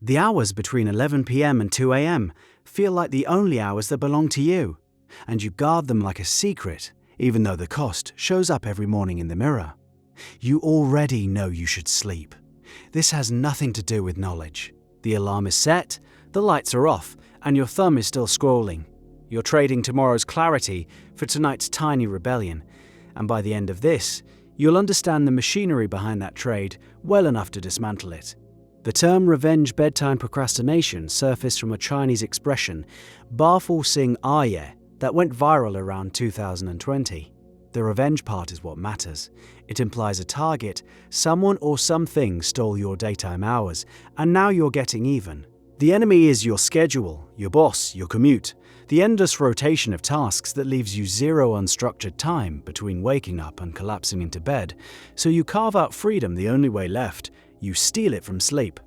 The hours between 11 p.m. and 2 a.m. feel like the only hours that belong to you, and you guard them like a secret, even though the cost shows up every morning in the mirror. You already know you should sleep. This has nothing to do with knowledge. The alarm is set, the lights are off, and your thumb is still scrolling. You're trading tomorrow's clarity for tonight's tiny rebellion, and by the end of this, you'll understand the machinery behind that trade well enough to dismantle it. The term revenge bedtime procrastination surfaced from a Chinese expression, Ba Fu Sing Aye, that went viral around 2020. The revenge part is what matters. It implies a target, someone or something stole your daytime hours, and now you're getting even. The enemy is your schedule, your boss, your commute, the endless rotation of tasks that leaves you zero unstructured time between waking up and collapsing into bed, so you carve out freedom the only way left. You steal it from sleep.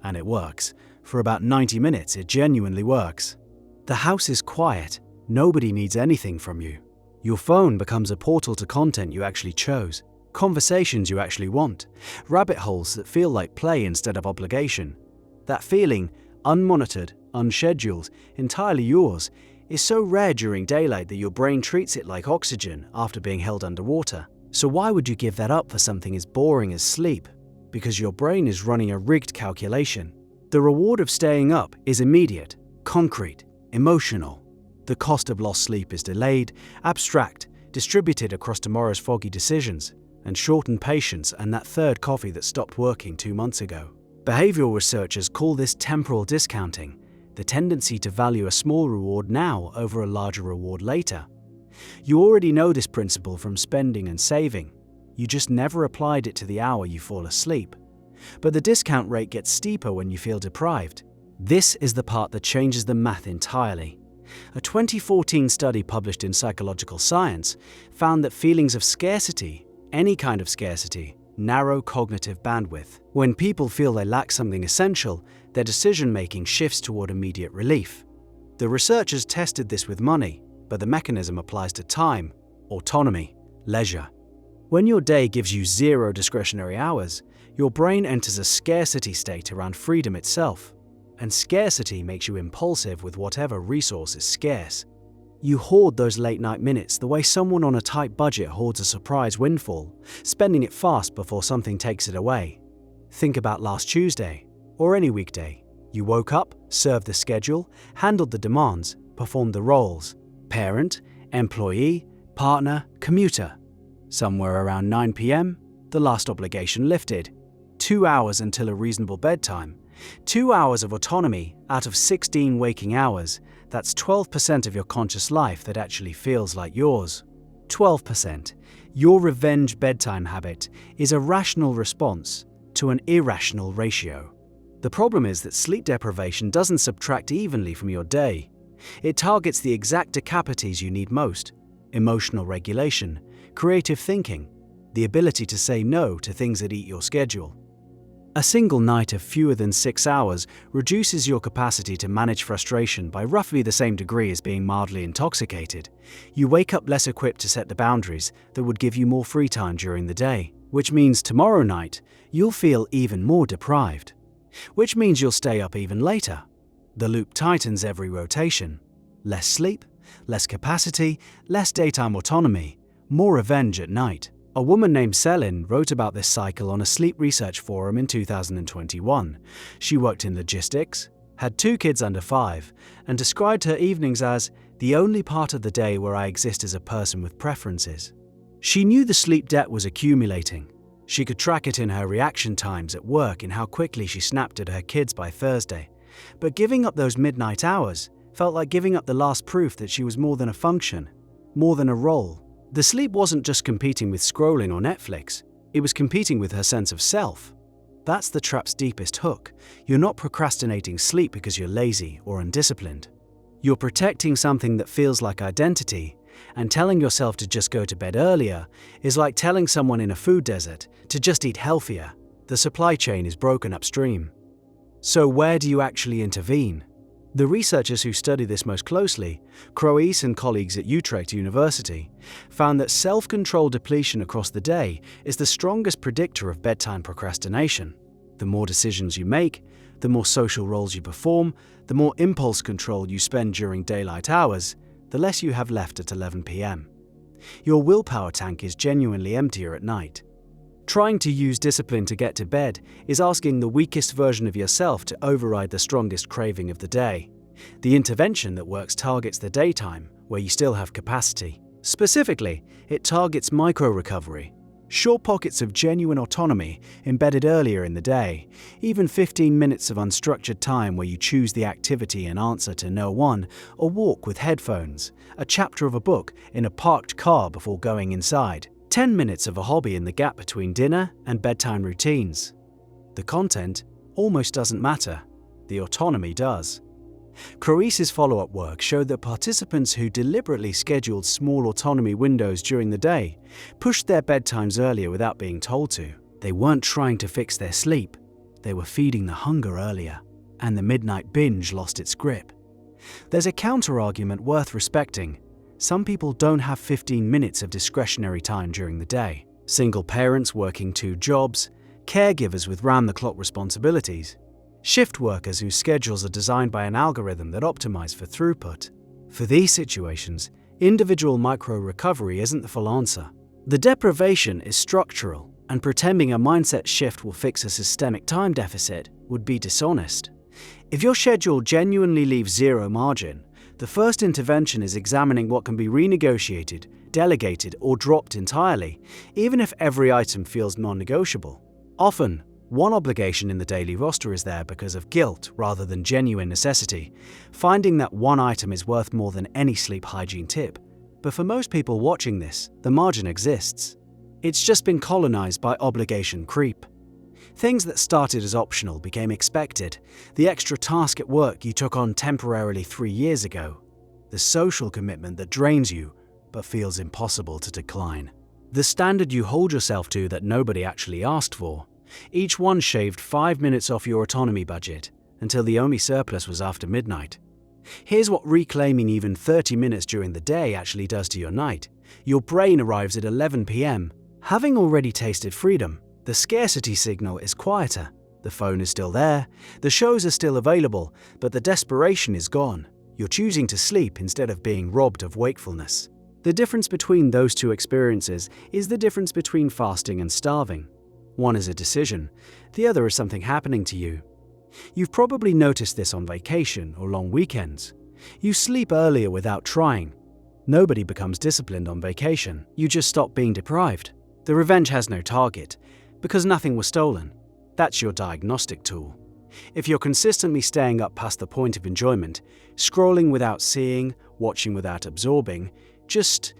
And it works. For about 90 minutes, it genuinely works. The house is quiet. Nobody needs anything from you. Your phone becomes a portal to content you actually chose, conversations you actually want, rabbit holes that feel like play instead of obligation. That feeling, unmonitored, unscheduled, entirely yours, is so rare during daylight that your brain treats it like oxygen after being held underwater. So why would you give that up for something as boring as sleep? Because your brain is running a rigged calculation. The reward of staying up is immediate, concrete, emotional. The cost of lost sleep is delayed, abstract, distributed across tomorrow's foggy decisions, and shortened patience and that third coffee that stopped working 2 months ago. Behavioral researchers call this temporal discounting, the tendency to value a small reward now over a larger reward later. You already know this principle from spending and saving. You just never applied it to the hour you fall asleep. But the discount rate gets steeper when you feel deprived. This is the part that changes the math entirely. A 2014 study published in Psychological Science found that feelings of scarcity, any kind of scarcity, narrow cognitive bandwidth. When people feel they lack something essential, their decision-making shifts toward immediate relief. The researchers tested this with money, but the mechanism applies to time, autonomy, leisure. When your day gives you 0 discretionary hours, your brain enters a scarcity state around freedom itself. And scarcity makes you impulsive with whatever resource is scarce. You hoard those late-night minutes the way someone on a tight budget hoards a surprise windfall, spending it fast before something takes it away. Think about last Tuesday, or any weekday. You woke up, served the schedule, handled the demands, performed the roles: parent, employee, partner, commuter. Somewhere around 9 p.m., the last obligation lifted. 2 hours until a reasonable bedtime. 2 hours of autonomy out of 16 waking hours. That's 12% of your conscious life that actually feels like yours. 12%. Your revenge bedtime habit is a rational response to an irrational ratio. The problem is that sleep deprivation doesn't subtract evenly from your day. It targets the exact decapities you need most: emotional regulation, creative thinking, the ability to say no to things that eat your schedule. A single night of fewer than 6 hours reduces your capacity to manage frustration by roughly the same degree as being mildly intoxicated. You wake up less equipped to set the boundaries that would give you more free time during the day, which means tomorrow night you'll feel even more deprived, which means you'll stay up even later. The loop tightens every rotation. Less sleep, less capacity, less daytime autonomy, more revenge at night. A woman named Selin wrote about this cycle on a sleep research forum in 2021. She worked in logistics, had 2 kids under 5, and described her evenings as the only part of the day where I exist as a person with preferences. She knew the sleep debt was accumulating. She could track it in her reaction times at work and how quickly she snapped at her kids by Thursday. But giving up those midnight hours felt like giving up the last proof that she was more than a function, more than a role. The sleep wasn't just competing with scrolling or Netflix, it was competing with her sense of self. That's the trap's deepest hook. You're not procrastinating sleep because you're lazy or undisciplined. You're protecting something that feels like identity, and telling yourself to just go to bed earlier is like telling someone in a food desert to just eat healthier. The supply chain is broken upstream. So where do you actually intervene? The researchers who study this most closely, Croes and colleagues at Utrecht University, found that self-control depletion across the day is the strongest predictor of bedtime procrastination. The more decisions you make, the more social roles you perform, the more impulse control you spend during daylight hours, the less you have left at 11 p.m. Your willpower tank is genuinely emptier at night. Trying to use discipline to get to bed is asking the weakest version of yourself to override the strongest craving of the day. The intervention that works targets the daytime, where you still have capacity. Specifically, it targets micro-recovery, short pockets of genuine autonomy embedded earlier in the day, even 15 minutes of unstructured time where you choose the activity and answer to no one, or walk with headphones, a chapter of a book in a parked car before going inside, 10 minutes of a hobby in the gap between dinner and bedtime routines. The content almost doesn't matter, the autonomy does. Croesus' follow-up work showed that participants who deliberately scheduled small autonomy windows during the day pushed their bedtimes earlier without being told to. They weren't trying to fix their sleep, they were feeding the hunger earlier, and the midnight binge lost its grip. There's a counter-argument worth respecting. Some people don't have 15 minutes of discretionary time during the day. Single parents working 2 jobs, caregivers with round-the-clock responsibilities, shift workers whose schedules are designed by an algorithm that optimize for throughput. For these situations, individual micro-recovery isn't the full answer. The deprivation is structural, and pretending a mindset shift will fix a systemic time deficit would be dishonest. If your schedule genuinely leaves zero margin, the first intervention is examining what can be renegotiated, delegated, or dropped entirely, even if every item feels non-negotiable. Often, one obligation in the daily roster is there because of guilt rather than genuine necessity, finding that one item is worth more than any sleep hygiene tip. But for most people watching this, the margin exists. It's just been colonized by obligation creep. Things that started as optional became expected, the extra task at work you took on temporarily 3 years ago, the social commitment that drains you but feels impossible to decline, the standard you hold yourself to that nobody actually asked for. Each one shaved 5 minutes off your autonomy budget, until the only surplus was after midnight. Here's what reclaiming even 30 minutes during the day actually does to your night. Your brain arrives at 11 p.m. Having already tasted freedom, the scarcity signal is quieter. The phone is still there, the shows are still available, but the desperation is gone. You're choosing to sleep instead of being robbed of wakefulness. The difference between those two experiences is the difference between fasting and starving. One is a decision, the other is something happening to you. You've probably noticed this on vacation or long weekends. You sleep earlier without trying. Nobody becomes disciplined on vacation, you just stop being deprived. The revenge has no target, because nothing was stolen. That's your diagnostic tool. If you're consistently staying up past the point of enjoyment, scrolling without seeing, watching without absorbing, just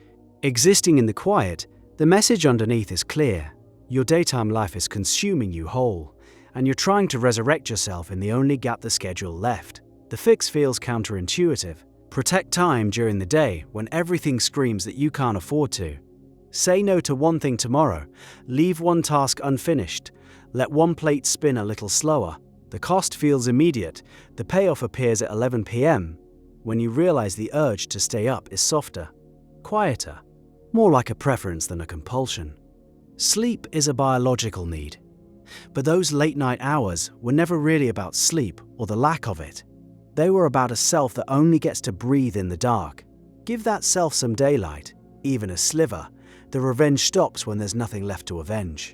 existing in the quiet, the message underneath is clear. Your daytime life is consuming you whole, and you're trying to resurrect yourself in the only gap the schedule left. The fix feels counterintuitive. Protect time during the day when everything screams that you can't afford to. Say no to one thing tomorrow, leave one task unfinished, let one plate spin a little slower. The cost feels immediate, the payoff appears at 11 p.m. when you realize the urge to stay up is softer, quieter, more like a preference than a compulsion. Sleep is a biological need, but those late-night hours were never really about sleep or the lack of it. They were about a self that only gets to breathe in the dark. Give that self some daylight, even a sliver. The revenge stops when there's nothing left to avenge.